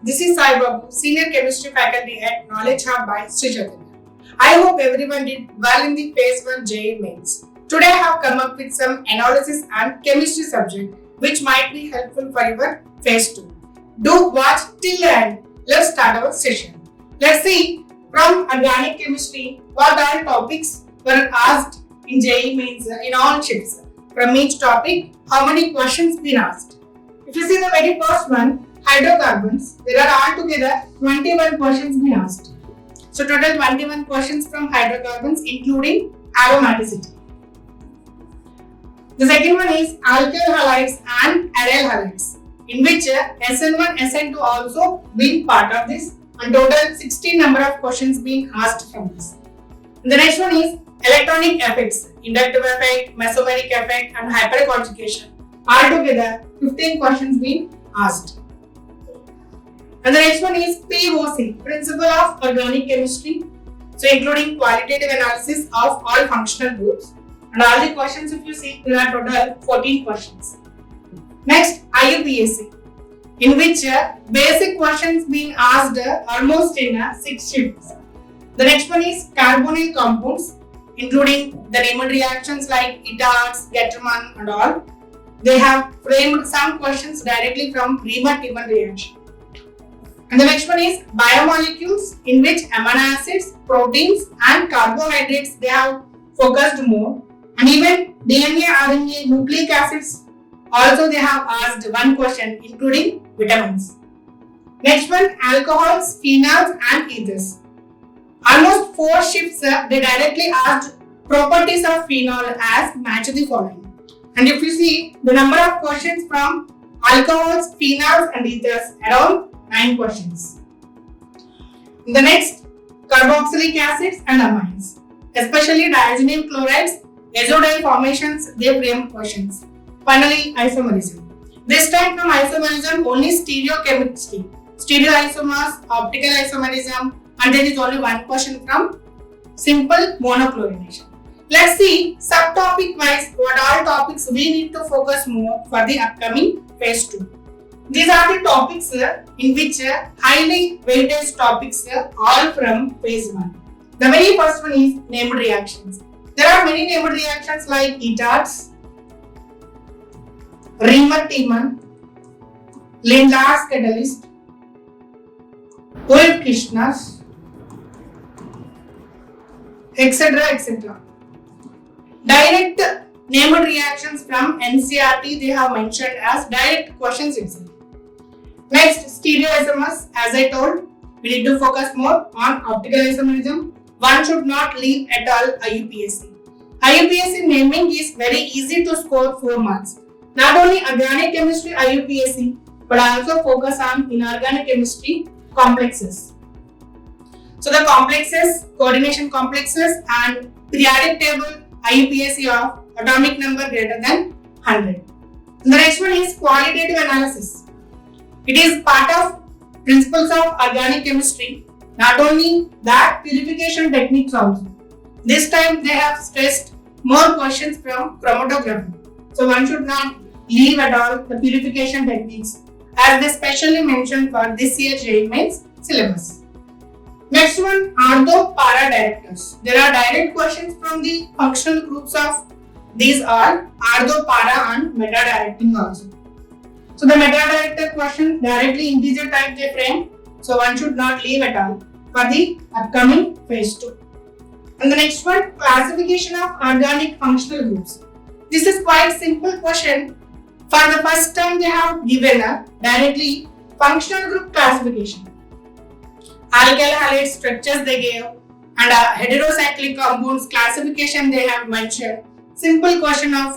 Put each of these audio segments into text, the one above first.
This is Sai Babu, Senior Chemistry Faculty at Knowledge Hub by Sri Chaitanya. I hope everyone did well in the Phase 1 JEE Mains. Today I have come up with some analysis and chemistry subject which might be helpful for your Phase 2. Do watch till the end. Let's start our session. Let's see from organic chemistry what all topics were asked in JEE Mains in all shifts. From each topic, how many questions been asked. If you see the very first one, hydrocarbons, there are altogether 21 questions been asked. So total 21 questions from hydrocarbons including aromaticity. The second one is alkyl halides and aryl halides, in which SN1, SN2 also been part of this, and total 16 number of questions being asked from this. And the next one is electronic effects, inductive effect, mesomeric effect and hyperconjugation. Altogether 15 questions being asked. And the next one is POC, Principle of Organic Chemistry. So including qualitative analysis of all functional groups. And all the questions, if you see, there are total 14 questions. Next, IUPAC, in which basic questions being asked almost in 6 shifts. The next one is carbonyl compounds, including the named reactions like Itards, Getterman and all. They have framed some questions directly from Riemann-Tiemann reaction. And the next one is biomolecules, in which amino acids, proteins and carbohydrates they have focused more. And even DNA, RNA, nucleic acids also they have asked one question including vitamins. Next one, alcohols, phenols and ethers. Almost 4 shifts they directly asked properties of phenol as match the following. And if you see the number of questions from alcohols, phenols and ethers, around 9 questions. The next, carboxylic acids and amines, especially diazenyl chlorides, azodiol formations, they frame questions. Finally, isomerism. This time from isomerism only stereochemistry, stereoisomers, optical isomerism, and there is only one question from simple monochlorination. Let's see subtopic wise what all topics we need to focus more for the upcoming Phase 2. These are the topics in which highly weighted topics all from Phase 1. The very first one is named reactions. There are many named reactions like Itards, Riemann-Tiemann, Lindlar's catalyst, Wolff-Kishner's, etc. etc. Direct named reactions from NCERT they have mentioned as direct questions itself. Next, stereoisomers, as I told, we need to focus more on optical isomerism. One should not leave at all IUPAC. IUPAC naming is very easy to score 4 marks. Not only organic chemistry IUPAC, but also focus on inorganic chemistry complexes. So the complexes, coordination complexes and periodic table IUPAC of atomic number greater than 100. The next one is qualitative analysis. It is part of principles of organic chemistry. Not only that, purification techniques also. This time they have stressed more questions from chromatography. So one should not leave at all the purification techniques as they specially mentioned for this year JEE Mains syllabus. Next one, ortho-para directors. There are direct questions from the functional groups of these are ortho-para and meta-directing also. So the meta-director question directly integer type they frame. So one should not leave at all for the upcoming Phase 2. And the next one, classification of organic functional groups. This is quite simple question. For the first time they have given directly functional group classification. Alkyl halide structures they gave and heterocyclic compounds classification they have mentioned. Simple question of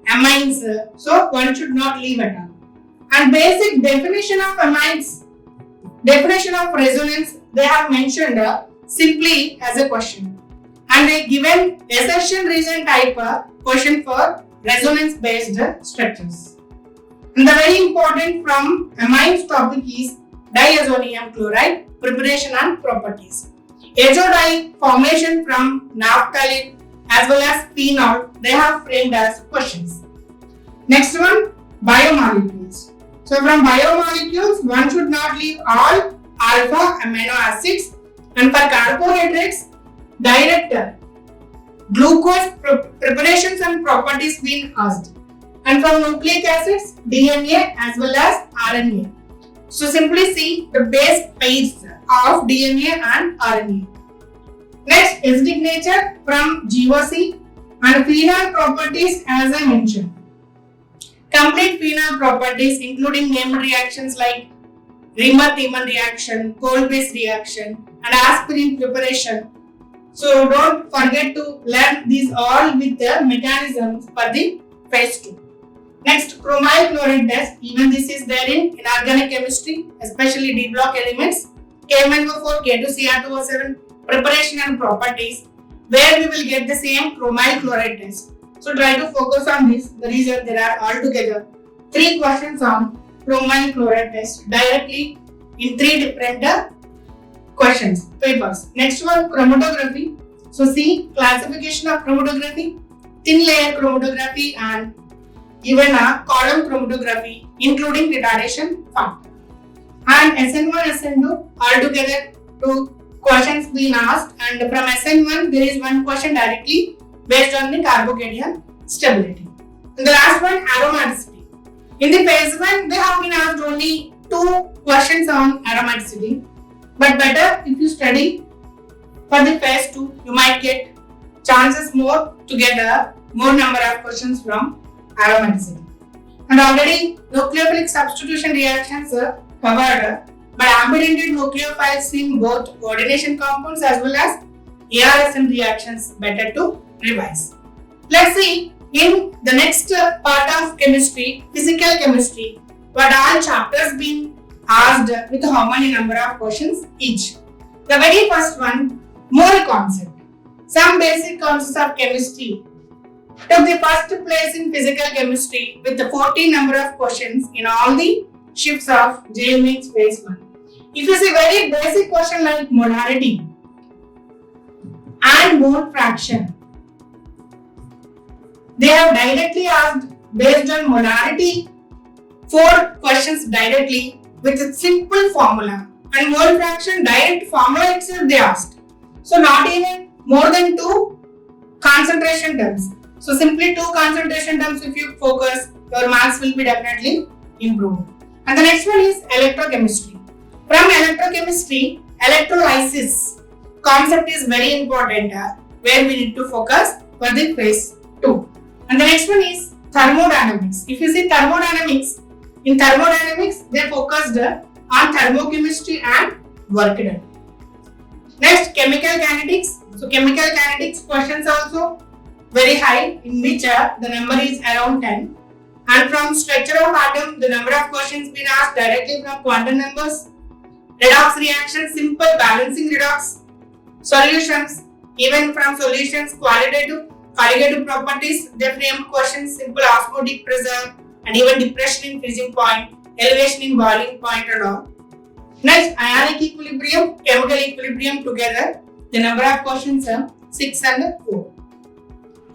amines, so one should not leave at all. And basic definition of amines, definition of resonance they have mentioned simply as a question. And they given assertion reason type question for resonance based structures. And the very important from amines topic is diazonium chloride preparation and properties. Azodine formation from naphthalene as well as phenol they have framed as questions. Next one, biomolecules. So from biomolecules, one should not leave all alpha amino acids, and for carbohydrates, direct glucose preparations and properties being asked. And from nucleic acids, DNA as well as RNA. So simply see the base pairs of DNA and RNA. Next, acidic nature from GOC and phenol properties as I mentioned. Complete phenol properties including named reactions like Riemann-Tiemann reaction, cold-base reaction and aspirin preparation. So don't forget to learn these all with the mechanisms for the phase 2. Next, chromyl chloride test. Even this is there in inorganic chemistry, especially D block elements, K1O4, K2Cr2O7, preparation and properties, where we will get the same chromyl chloride test. So try to focus on this. The reason there are altogether 3 questions on chromyl chloride test directly in 3 different questions, papers. Next one, chromatography. So see classification of chromatography, thin layer chromatography and even a column chromatography including retardation factor. And SN1, SN2 altogether 2 questions being asked, and from SN1 there is 1 question directly based on the carbocation stability. And the last one, aromaticity. In the phase 1 they have been asked only 2 questions on aromaticity, but better if you study for the phase 2 you might get chances more to get a more number of questions from aromaticity. And already nucleophilic substitution reactions are covered, but ambidentated nucleophiles in both coordination compounds as well as ARSN reactions better to revise. Let's see in the next part of chemistry, physical chemistry, what all chapters being asked with how many number of questions each. The very first one, mole concept. Some basic concepts of chemistry took the first place in physical chemistry with the 14 number of questions in all the shifts of JEE Main phase 1. If you see very basic question like molarity and mole fraction, they have directly asked based on molarity 4 questions directly with a simple formula, and mole fraction direct formula itself they asked. So not even more than 2 concentration terms. So simply 2 concentration terms if you focus, your marks will be definitely improved. And the next one is electrochemistry. From electrochemistry, electrolysis concept is very important where we need to focus for the phase 2. And the next one is thermodynamics. If you see thermodynamics, in thermodynamics they focused on thermochemistry and work done. Next, chemical kinetics. So chemical kinetics questions also very high, in which the number is around 10. And from structure of atom, the number of questions been asked directly from quantum numbers. Redox reactions, simple balancing redox. Solutions, even from solutions, qualitative properties, they frame questions, simple osmotic pressure and even depression in freezing point, elevation in boiling point and all. Next, ionic equilibrium, chemical equilibrium together, the number of questions are 6 and 4.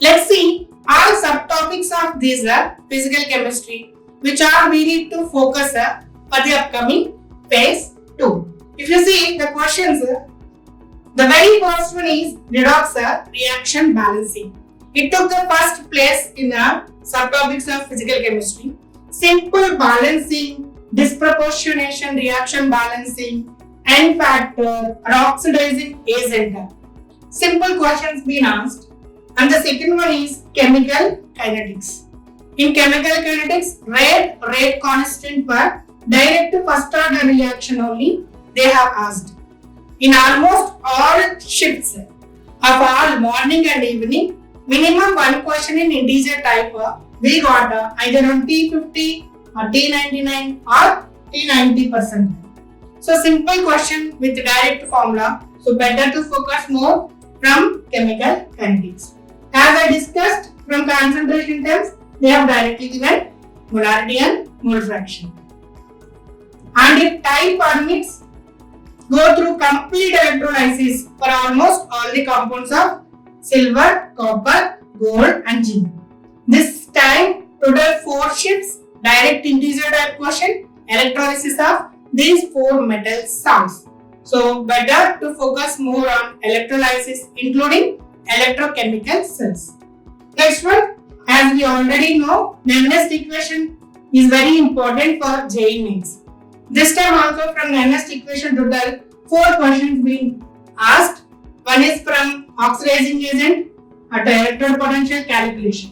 Let's see all subtopics of this physical chemistry, which are we need to focus for the upcoming phase 2. If you see the questions, the very first one is redox reaction balancing. It took the first place in the subtopics of physical chemistry. Simple balancing, disproportionation, reaction balancing, N factor, oxidizing agent. Simple questions being asked. And the second one is chemical kinetics. In chemical kinetics, rate constant for direct first order reaction only they have asked. In almost all shifts of all morning and evening, minimum 1 question in integer type we got either on T50 or T99 or T90%. So simple question with direct formula. So better to focus more from chemical kinetics. As I discussed, from concentration terms, they have directly given molarity and mole fraction. And if time permits, go through complete electrolysis for almost all the compounds of silver, copper, gold and zinc. This time, total 4 shifts, direct integer type question electrolysis of these four metal salts. So better to focus more on electrolysis including electrochemical cells. Next one, as we already know, the nest equation is very important for JEE Mains. This time also from the nest equation total 4 questions being asked. One is from oxidizing agent at electrode potential calculation.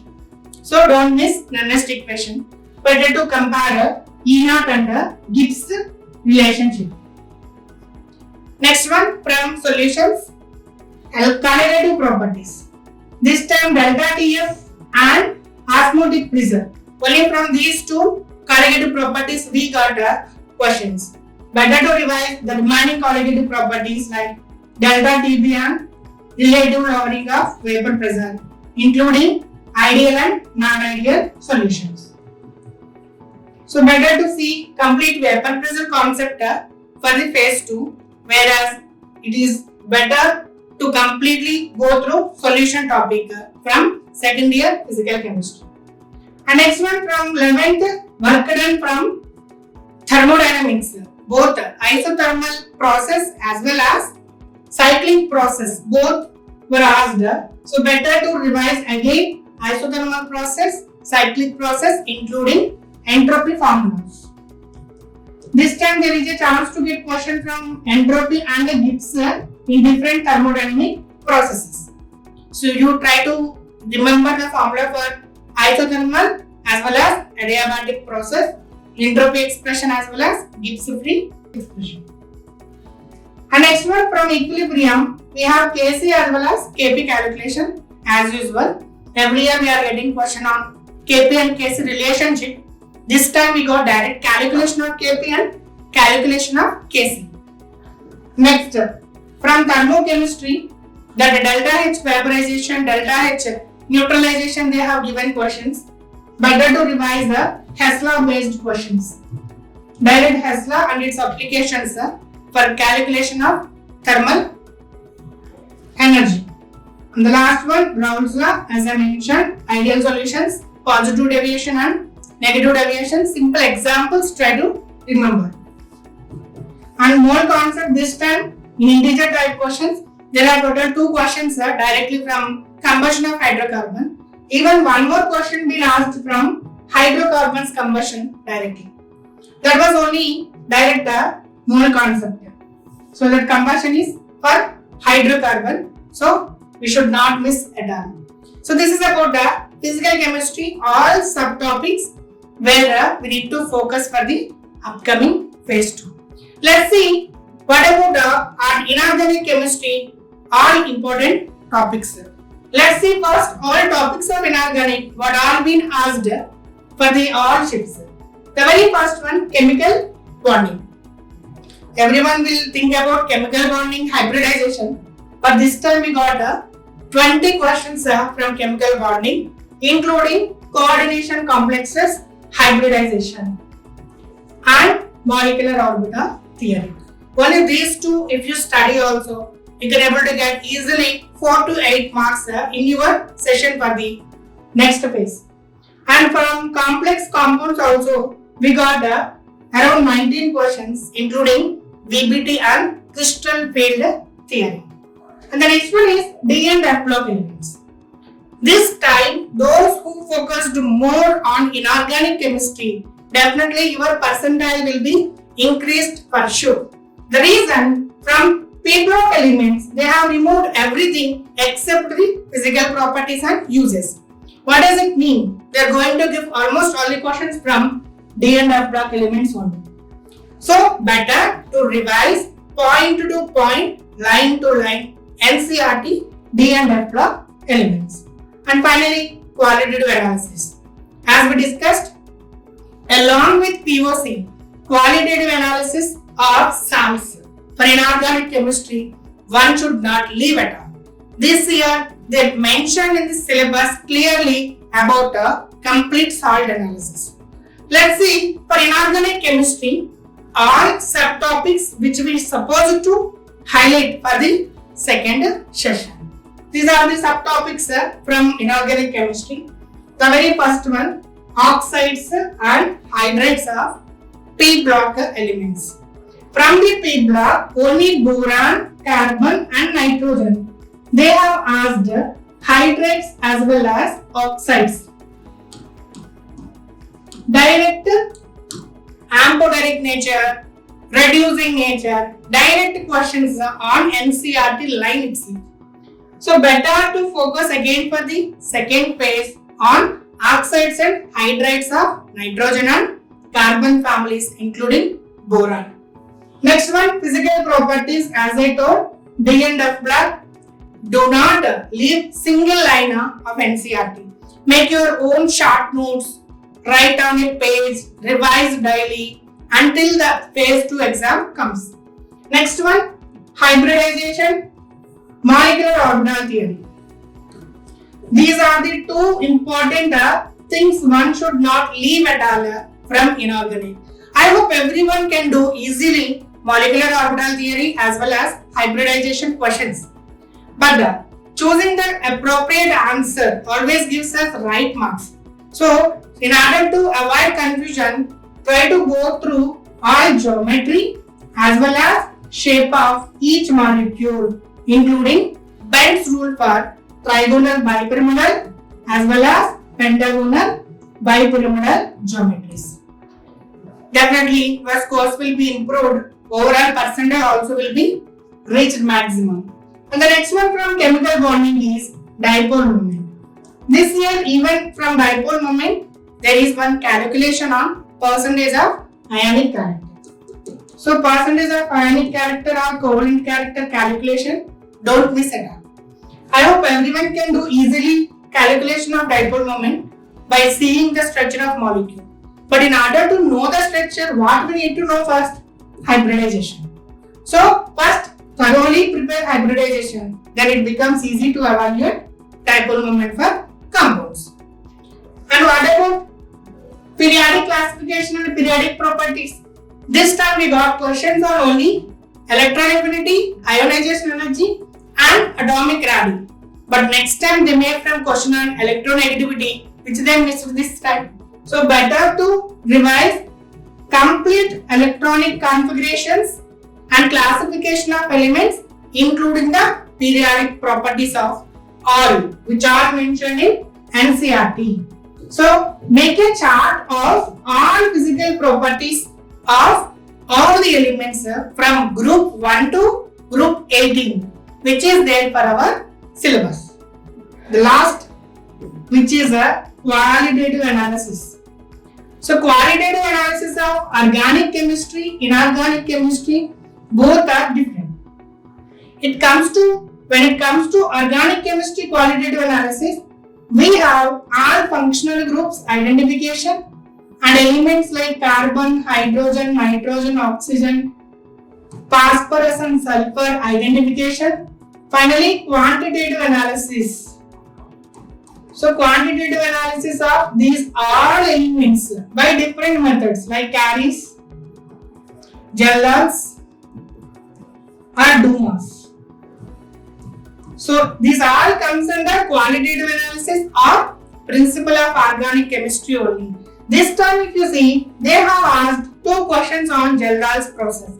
So don't miss the nest equation. Better to compare E0 and Gibbs relationship. Next one from solutions, qualitative properties. This time delta TF and osmotic pressure. Only from these two qualitative properties we got questions. Better to revise the remaining qualitative properties like delta TB and relative lowering of vapor pressure, including ideal and non-ideal solutions. So better to see complete vapor pressure concept for the phase 2, whereas it is better to completely go through solution topic from second year physical chemistry. And next one from 11th, work done from thermodynamics, both isothermal process as well as cyclic process, both were asked. So better to revise again isothermal process, cyclic process including entropy formulas. This time there is a chance to get question from entropy and Gibbs in different thermodynamic processes. So you try to remember the formula for isothermal as well as adiabatic process, entropy expression as well as Gibbs free expression. And next one from equilibrium, we have Kc as well as Kp calculation as usual. Every year we are getting question on Kp and Kc relationship. This time we got direct calculation of Kp and calculation of Kc. Next, from thermochemistry, that delta H vaporization, delta H neutralization, they have given questions. Better to revise the Hessler based questions. Direct Hessler and its applications for calculation of thermal energy. And the last one, Brown's law, as I mentioned, ideal solutions, positive deviation and negative deviation, simple examples try to remember. And more concept this time in integer type questions, there are total 2 questions directly from combustion of hydrocarbon. Even one more question been asked from hydrocarbons combustion directly. That was only direct mole concept. So that combustion is for hydrocarbon. So we should not miss at all. So this is about the physical chemistry, all subtopics where we need to focus for the upcoming phase 2. Let's see what about our inorganic chemistry, all important topics. Let's see first all topics of inorganic, what are been asked for the all shifts. The very first one, chemical bonding. Everyone will think about chemical bonding, hybridization, but this time we got 20 questions from chemical bonding, including coordination complexes, hybridization, and molecular orbital theory. Only these two, if you study also, you can able to get easily 4 to 8 marks in your session for the next phase. And from complex compounds also, we got around 19 questions, including VBT and crystal field theory. And the next one is D and F block elements. This time, those who focused more on inorganic chemistry, definitely your percentile will be increased for sure. The reason, from P block elements, they have removed everything except the physical properties and uses. What does it mean? They are going to give almost all the questions from D and F block elements only. So better to revise point to point, line to line, NCERT, D and F block elements. And finally, qualitative analysis. As we discussed, along with POC, qualitative analysis are SAMs. For inorganic chemistry, one should not leave at all. This year, they mentioned in the syllabus clearly about a complete salt analysis. Let's see, for inorganic chemistry, all subtopics which we supposed to highlight for the second session. These are the subtopics from inorganic chemistry. The very first one, oxides and hydrates of P block elements. From the P block, only boron, carbon and nitrogen. They have asked hydrates as well as oxides. Direct, amphoteric nature, reducing nature, direct questions on NCERT line itself. So better to focus again for the second phase on oxides and hydrates of nitrogen and carbon families including boron. Next one, physical properties. As I told, D and F block. Do not leave single line of NCERT. Make your own short notes, write on a page, revise daily until the phase 2 exam comes. Next one, hybridization, molecular orbital theory. These are the two important things one should not leave at all from inorganic. I hope everyone can do easily molecular orbital theory as well as hybridization questions. But choosing the appropriate answer always gives us right marks. So, in order to avoid confusion, try to go through all geometry as well as shape of each molecule, including Bell's rule for trigonal bipyramidal as well as pentagonal bipyramidal geometries. Definitely, your scores will be improved. Overall percentage also will be reached maximum. And the next one from chemical bonding is dipole moment. This year, even from dipole moment, there is one calculation on percentage of ionic character. So, percentage of ionic character or covalent character calculation, don't miss it. I hope everyone can do easily calculation of dipole moment by seeing the structure of molecule. But in order to know the structure, what we need to know first? Hybridization. So, first thoroughly prepare hybridization, then it becomes easy to evaluate dipole moment for compounds. And what about periodic classification and periodic properties? This time we got questions on only electron affinity, ionization energy and atomic radii. But next time they may have question on electronegativity, which they missed this time. So better to revise complete electronic configurations and classification of elements, including the periodic properties of all, which are mentioned in NCERT. So, make a chart of all physical properties of all the elements from group 1 to group 18, which is there for our syllabus. The last, which is a qualitative analysis. So, qualitative analysis of organic chemistry, inorganic chemistry, both are different. When it comes to organic chemistry qualitative analysis, we have all functional groups identification and elements like carbon, hydrogen, nitrogen, oxygen, phosphorus and sulfur identification. Finally, quantitative analysis. So, quantitative analysis of these all elements by different methods like carries, Gell-Logs or Dumas. So, these all comes under qualitative analysis or principle of organic chemistry only. This time if you see, they have asked 2 questions on Gell-Logs process.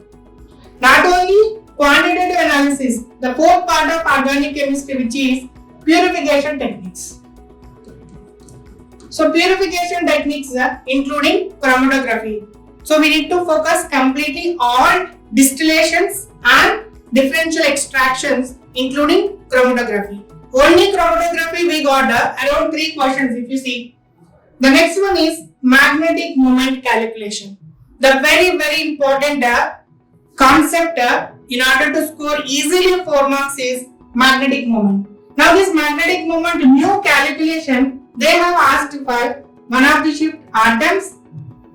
Not only quantitative analysis, the 4th part of organic chemistry, which is purification techniques. So, purification techniques including chromatography. So, we need to focus completely on distillations and differential extractions, including chromatography. Only chromatography we got around 3 questions if you see. The next one is magnetic moment calculation. The very important concept in order to score easily 4 marks is magnetic moment. Now this magnetic moment new calculation, they have asked for one of the shift atoms,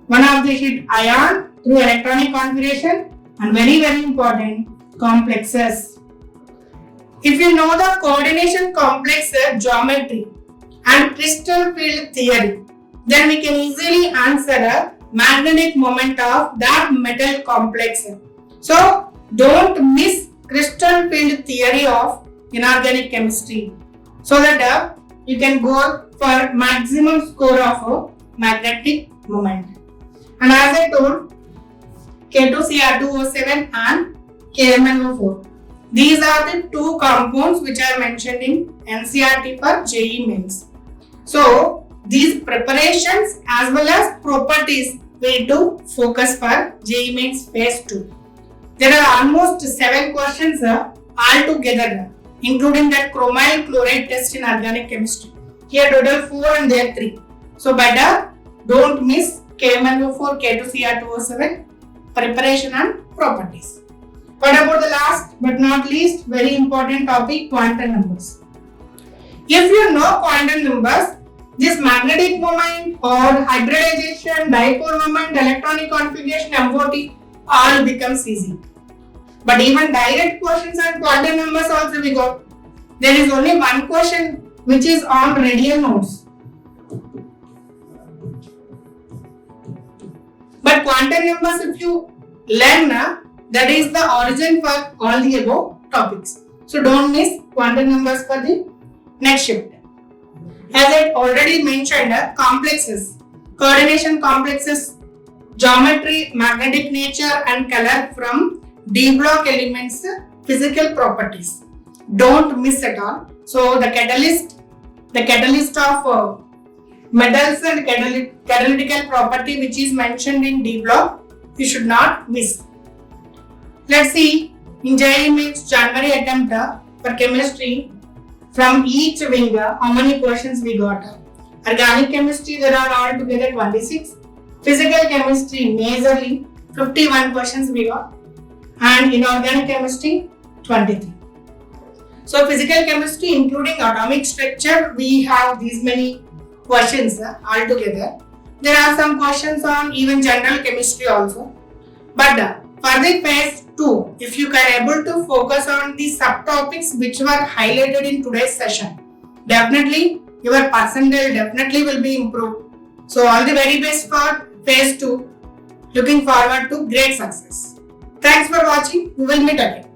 one of the shift ion through electronic configuration and very important complexes. If you know the coordination complex geometry and crystal field theory, then we can easily answer a magnetic moment of that metal complex. So, don't miss crystal field theory of inorganic chemistry so that you can go for maximum score of magnetic moment. And as I told, K2Cr2O7 and KMnO4. These are the two compounds which are mentioned in NCERT for JEE Mains. So these preparations as well as properties we need to focus for JEE Mains phase 2. There are almost 7 questions altogether, including that chromyl chloride test in organic chemistry. Here total 4 and there 3. So better don't miss KMnO4, K2Cr2O7, preparation and properties. What about the last but not least very important topic, quantum numbers. If you know quantum numbers, this magnetic moment or hybridization, dipole moment, electronic configuration, M40 all becomes easy. But even direct questions on quantum numbers also we got. There is only one question which is on radial nodes. But quantum numbers if you learn, that is the origin for all the above topics. So don't miss quantum numbers for the next shift. As I already mentioned, complexes, coordination complexes, geometry, magnetic nature and color from D block elements, physical properties. Don't miss at all. So the catalyst of metals and catalytical property which is mentioned in D block, you should not miss. Let's see in JEE Mains January attempt for chemistry, from each wing how many questions we got. Organic chemistry there are altogether 26. Physical chemistry majorly 51 questions we got. And inorganic chemistry 23. So physical chemistry including atomic structure we have these many questions altogether. There are some questions on even general chemistry also. But for the phase 2, if you can able to focus on the subtopics which were highlighted in today's session, definitely your percentile definitely will be improved. So all the very best for phase 2. Looking forward to great success. Thanks for watching. We will meet again.